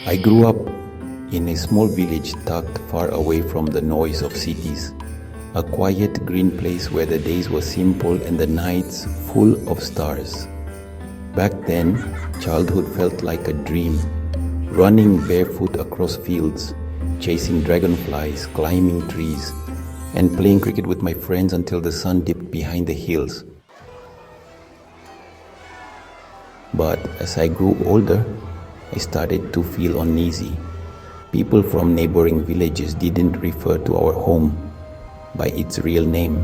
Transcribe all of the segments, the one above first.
I grew up in a small village tucked far away from the noise of cities. A quiet green place where the days were simple and the nights full of stars. Back then, childhood felt like a dream. Running barefoot across fields, chasing dragonflies, climbing trees, and playing cricket with my friends until the sun dipped behind the hills. But as I grew older, I started to feel uneasy. People from neighboring villages didn't refer to our home by its real name.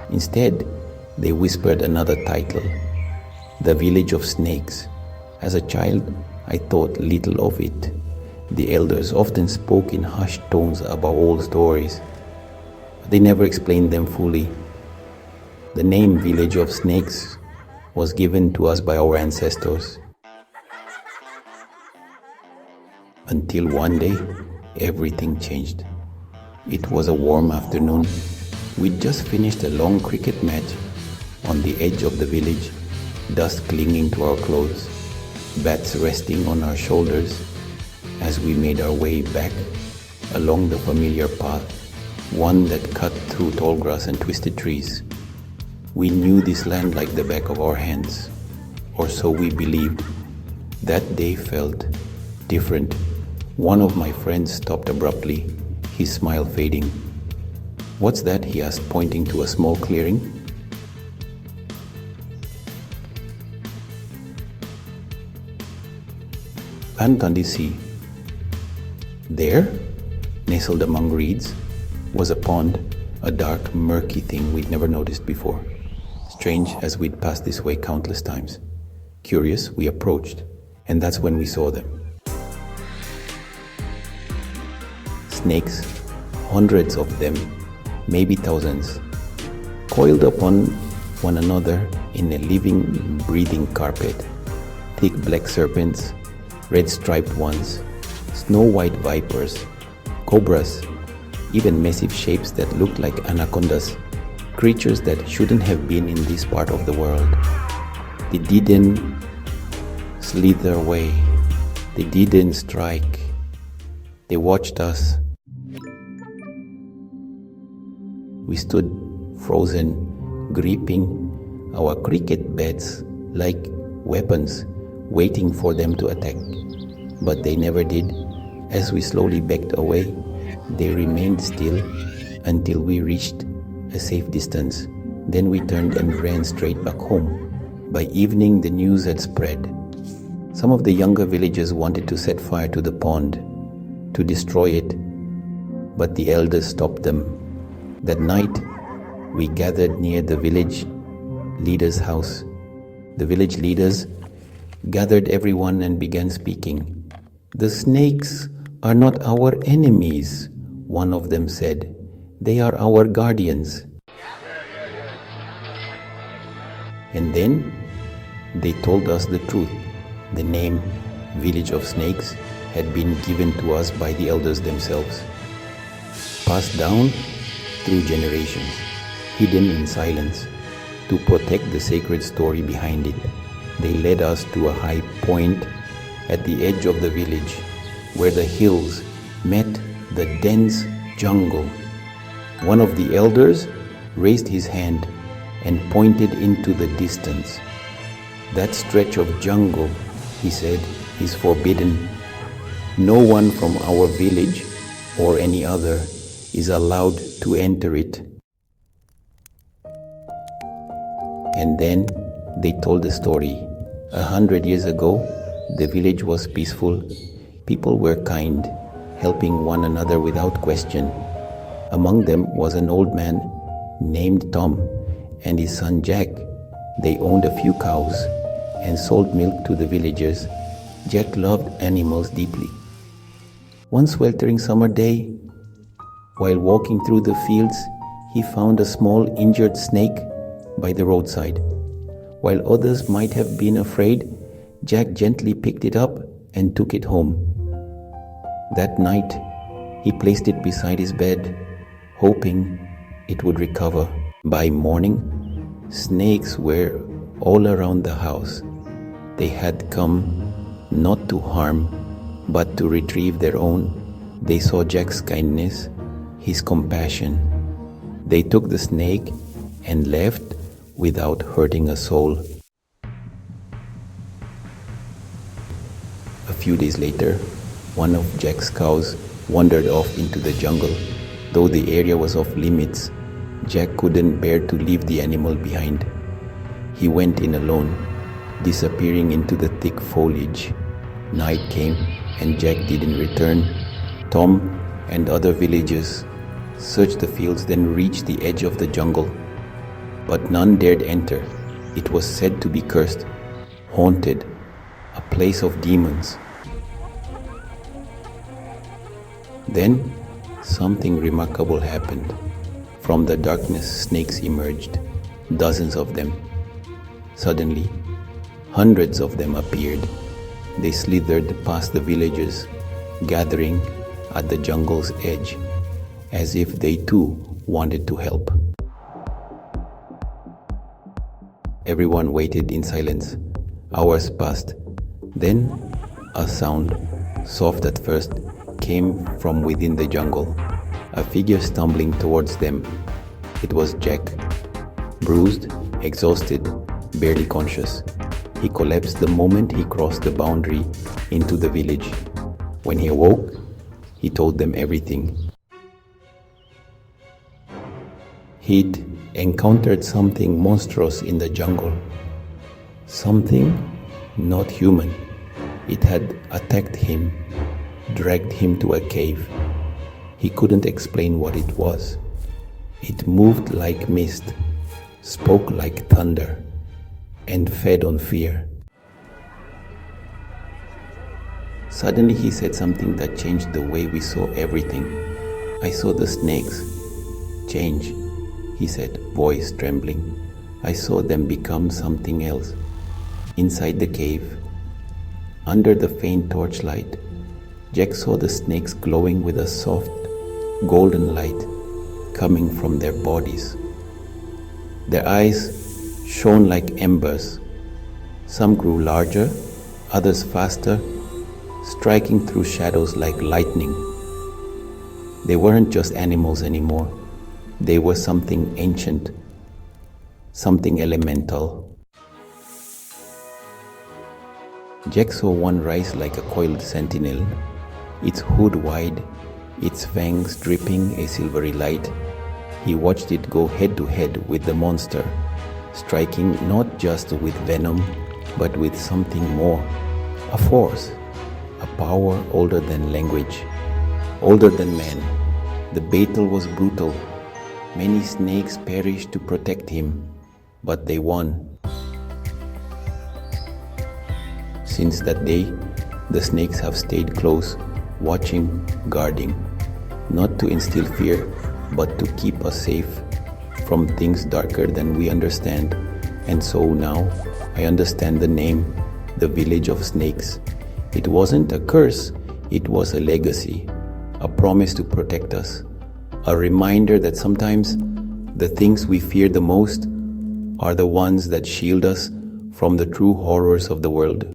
Instead, they whispered another title, the Village of Snakes. As a child, I thought little of it. The elders often spoke in hushed tones about old stories, but they never explained them fully. The name Village of Snakes was given to us by our ancestors. Until one day, everything changed. It was a warm afternoon. We'd just finished a long cricket match on the edge of the village, dust clinging to our clothes, bats resting on our shoulders as we made our way back along the familiar path, one that cut through tall grass and twisted trees. We knew this land like the back of our hands, or so we believed. That day felt different. One of my friends stopped abruptly, his smile fading. "What's that?" he asked, pointing to a small clearing. Antandisi. There, nestled among reeds, was a pond, a dark, murky thing we'd never noticed before. Strange as we'd passed this way countless times. Curious, we approached, and that's when we saw them. Snakes, hundreds of them, maybe thousands, coiled upon one another in a living, breathing carpet. Thick black serpents, red striped ones, snow-white vipers, cobras, even massive shapes that looked like anacondas, creatures that shouldn't have been in this part of the world. They didn't slither away, they didn't strike, they watched us. We stood frozen, gripping our cricket bats like weapons, waiting for them to attack. But they never did. As we slowly backed away, they remained still until we reached a safe distance. Then we turned and ran straight back home. By evening, the news had spread. Some of the younger villagers wanted to set fire to the pond, to destroy it, but the elders stopped them. That night, we gathered near the village leader's house. The village leaders gathered everyone and began speaking. "The snakes are not our enemies," one of them said. "They are our guardians." And then they told us the truth. The name Village of Snakes had been given to us by the elders themselves, passed down through generations, hidden in silence, to protect the sacred story behind it. They led us to a high point at the edge of the village, where the hills met the dense jungle. One of the elders raised his hand and pointed into the distance. "That stretch of jungle," he said, "is forbidden. No one from our village or any other is allowed to enter it." And then they told the story. 100 years ago, the village was peaceful. People were kind, helping one another without question. Among them was an old man named Tom and his son Jack. They owned a few cows and sold milk to the villagers. Jack loved animals deeply. One sweltering summer day, while walking through the fields, he found a small injured snake by the roadside. While others might have been afraid, Jack gently picked it up and took it home. That night, he placed it beside his bed, hoping it would recover. By morning, snakes were all around the house. They had come not to harm, But to retrieve their own, they saw Jack's kindness, his compassion. They took the snake and left without hurting a soul. A few days later, one of Jack's cows wandered off into the jungle. Though the area was off limits, Jack couldn't bear to leave the animal behind. He went in alone, disappearing into the thick foliage. Night came and Jack didn't return. Tom and other villagers searched the fields, then reached the edge of the jungle. But none dared enter. It was said to be cursed, haunted, a place of demons. Then something remarkable happened. From the darkness, snakes emerged, dozens of them. Suddenly, hundreds of them appeared. They slithered past the villagers, gathering at the jungle's edge, as if they too wanted to help. Everyone waited in silence. Hours passed. Then a sound, soft at first, came from within the jungle. A figure stumbling towards them. It was Jack. Bruised, exhausted, barely conscious. He collapsed the moment he crossed the boundary into the village. When he awoke, he told them everything. He'd encountered something monstrous in the jungle. Something not human. It had attacked him, dragged him to a cave. He couldn't explain what it was. It moved like mist, spoke like thunder, and fed on fear. Suddenly he said something that changed the way we saw everything. I saw the snakes change, he said, voice trembling. I saw them become something else. Inside the cave, under the faint torchlight, Jack saw the snakes glowing with a soft, golden light coming from their bodies. Their eyes shone like embers. Some grew larger, others faster, striking through shadows like lightning. They weren't just animals anymore. They were something ancient, something elemental. Jack saw one rise like a coiled sentinel, its hood wide, its fangs dripping a silvery light. He watched it go head to head with the monster, striking not just with venom, but with something more, a force, a power older than language, older than man. The battle was brutal. Many snakes perished to protect him, but they won. Since that day, the snakes have stayed close, watching, guarding, not to instill fear, but to keep us safe from things darker than we understand. And so now, I understand the name, the village of snakes. It wasn't a curse, it was a legacy, a promise to protect us, a reminder that sometimes the things we fear the most are the ones that shield us from the true horrors of the world.